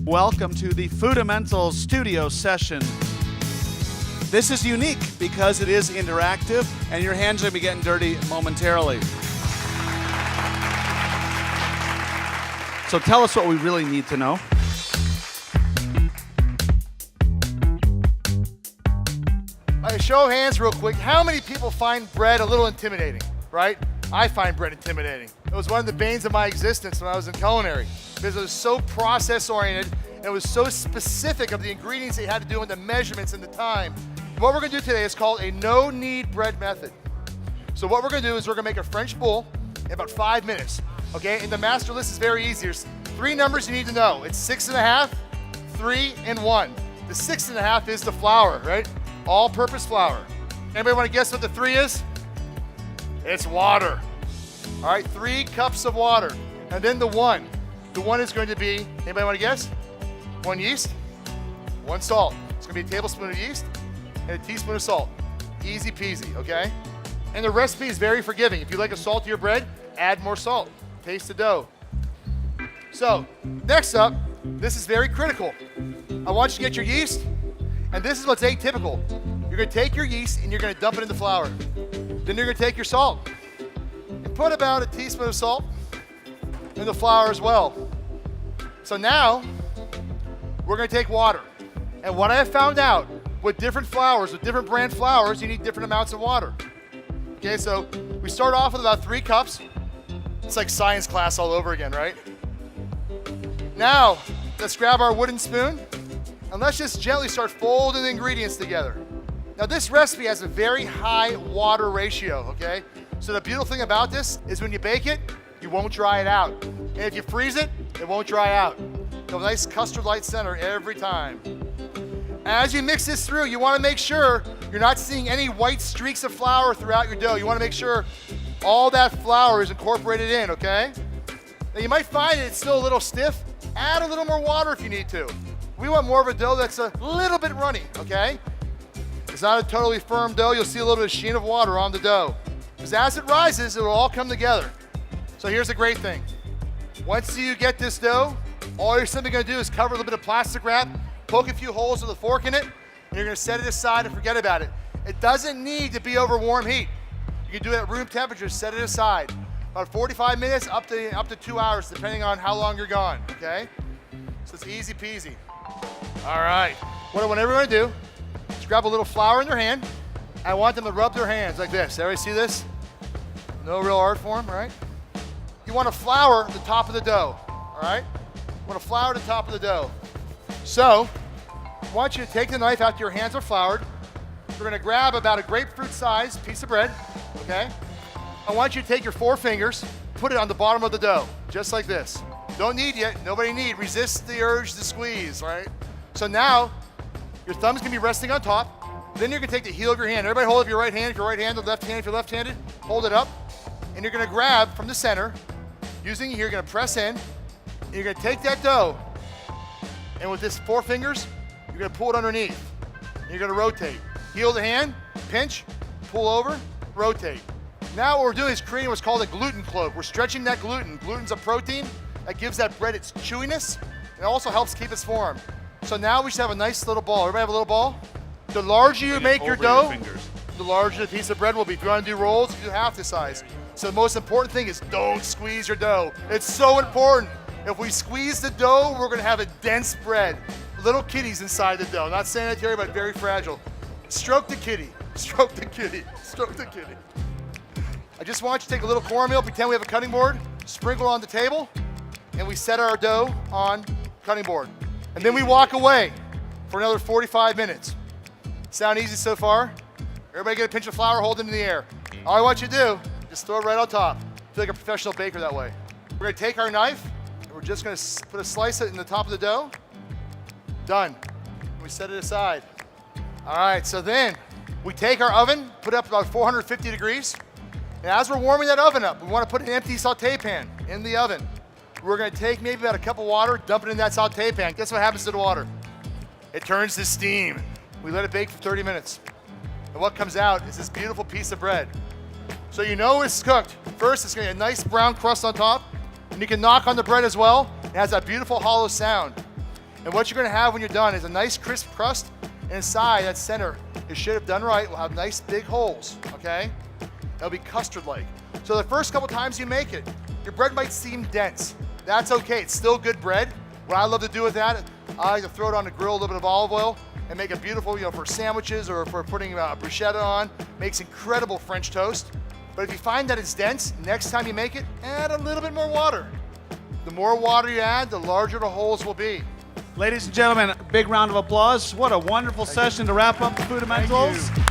Welcome to the Foodamental studio session. This is unique because it is interactive and your hands are going to be getting dirty momentarily. So tell us what we really need to know. A show of hands real quick. How many people find bread a little intimidating, right? I find bread intimidating. It was one of the banes of my existence when I was in culinary because it was so process-oriented and it was so specific of the ingredients that you had to do and the measurements and the time. What we're gonna do today is called a no-knead bread method. So what we're gonna do is we're gonna make a French boule in about 5 minutes, okay? And the master list is very easy. There's 3 numbers you need to know. It's 6.5, 3, and 1. The 6.5 is the flour, right? All-purpose flour. Anybody wanna guess what the 3 is? It's water. All right, 3 cups of water. And then the 1. The 1 is going to be, anybody wanna guess? 1 yeast, 1 salt. It's gonna be a tablespoon of yeast and a teaspoon of salt. Easy peasy, okay? And the recipe is very forgiving. If you like a saltier bread, add more salt. Taste the dough. So, next up, this is very critical. I want you to get your yeast, and this is what's atypical. You're gonna take your yeast and you're gonna dump it in the flour. Then you're gonna take your salt and put about a teaspoon of salt in the flour as well. So now, we're gonna take water. And what I have found out, with different flours, with different brand flours, you need different amounts of water. Okay, so we start off with about 3 cups. It's like science class all over again, right? Now, let's grab our wooden spoon and let's just gently start folding the ingredients together. Now this recipe has a very high water ratio, okay? So the beautiful thing about this is when you bake it, you won't dry it out. And if you freeze it, it won't dry out. You'll have a nice custard-like center every time. As you mix this through, you wanna make sure you're not seeing any white streaks of flour throughout your dough. You wanna make sure all that flour is incorporated in, okay? Now you might find it's still a little stiff. Add a little more water if you need to. We want more of a dough that's a little bit runny, okay? It's not a totally firm dough. You'll see a little bit of sheen of water on the dough. Because as it rises, it'll all come together. So here's the great thing. Once you get this dough, all you're simply gonna do is cover a little bit of plastic wrap, poke a few holes with a fork in it, and you're gonna set it aside and forget about it. It doesn't need to be over warm heat. You can do it at room temperature, set it aside. About 45 minutes up to 2 hours, depending on how long you're gone, okay? So it's easy peasy. All right, what I want everyone to do is grab a little flour in their hand. I want them to rub their hands like this. Everybody see this? No real art form, right? You want to flour the top of the dough, all right? You want to flour the top of the dough. So, I want you to take the knife after your hands are floured. We're gonna grab about a grapefruit-sized piece of bread, okay? I want you to take your 4 fingers, put it on the bottom of the dough, just like this. Don't knead yet, nobody knead. Resist the urge to squeeze, right? So now, your thumb's gonna be resting on top. Then you're gonna take the heel of your hand. Everybody hold up your right hand if you're right-handed, left hand if you're left-handed. Hold it up, and you're gonna grab from the center, using here, you're gonna press in, and you're gonna take that dough, and with this 4 fingers, you're gonna pull it underneath. And you're gonna rotate. Heel the hand, pinch, pull over, rotate. Now what we're doing is creating what's called a gluten cloak. We're stretching that gluten. Gluten's a protein that gives that bread its chewiness. It also helps keep its form. So now we should have a nice little ball. Everybody have a little ball? The larger you make your dough, the larger the piece of bread will be. If you want to do rolls, you do half the size. So the most important thing is don't squeeze your dough. It's so important. If we squeeze the dough, we're gonna have a dense bread. Little kitties inside the dough. Not sanitary, but very fragile. Stroke the kitty, stroke the kitty, stroke the kitty. I just want you to take a little cornmeal, pretend we have a cutting board, sprinkle on the table, and we set our dough on cutting board. And then we walk away for another 45 minutes. Sound easy so far? Everybody get a pinch of flour, hold it in the air. All I want you to do, just throw it right on top. Feel like a professional baker that way. We're gonna take our knife, and we're just gonna put a slice in the top of the dough. Done. We set it aside. All right, so then we take our oven, put it up about 450 degrees, and as we're warming that oven up, we wanna put an empty saute pan in the oven. We're gonna take maybe about a cup of water, dump it in that saute pan. Guess what happens to the water? It turns to steam. We let it bake for 30 minutes. And what comes out is this beautiful piece of bread. So you know it's cooked. First, it's gonna be a nice brown crust on top, and you can knock on the bread as well. It has that beautiful hollow sound. And what you're gonna have when you're done is a nice crisp crust, and inside that center, it should have done right, will have nice big holes, okay? It'll be custard-like. So the first couple times you make it, your bread might seem dense. That's okay, it's still good bread. What I love to do with that, I like to throw it on the grill, a little bit of olive oil, and make it beautiful, for sandwiches or for putting a bruschetta on. Makes incredible French toast. But if you find that it's dense, next time you make it, add a little bit more water. The more water you add, the larger the holes will be. Ladies and gentlemen, a big round of applause. What a wonderful session to wrap up the Foodamental. Thank you.